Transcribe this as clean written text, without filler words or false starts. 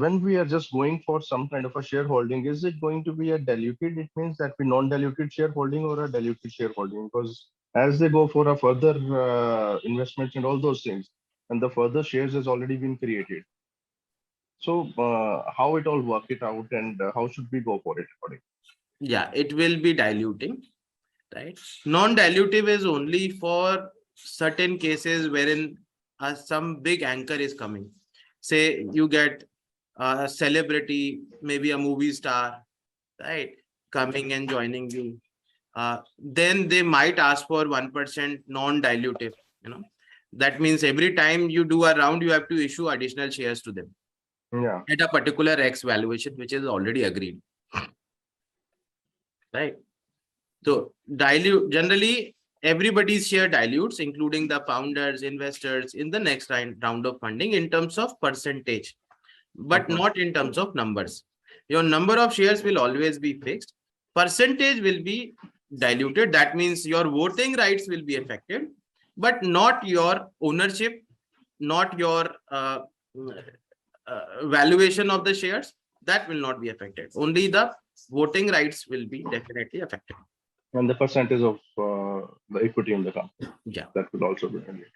when we are just going for some kind of a shareholding, is it going to be a diluted? It means that we non-diluted shareholding or a diluted shareholding? Because as they go for a further investments and all those things, and the further shares has already been created. So how it all work it out, and how should we go for it according? Yeah, it will be diluting, right? Non-dilutive is only for certain cases wherein some big anchor is coming. Say you get a celebrity, maybe a movie star, right, coming and joining you. Then they might ask for 1% non-dilutive. That means every time you do a round, you have to issue additional shares to them. Yeah. At a particular X valuation, which is already agreed. Right. So generally everybody's share dilutes, including the founders, investors in the next round of funding in terms of percentage, but not in terms of numbers. Your number of shares will always be fixed. Percentage will be diluted. That means your voting rights will be affected, but not your ownership, not your valuation of the shares. That will not be affected. Only the voting rights will be definitely affected. And the percentage of the equity in the company. Yeah. That will also be diluted.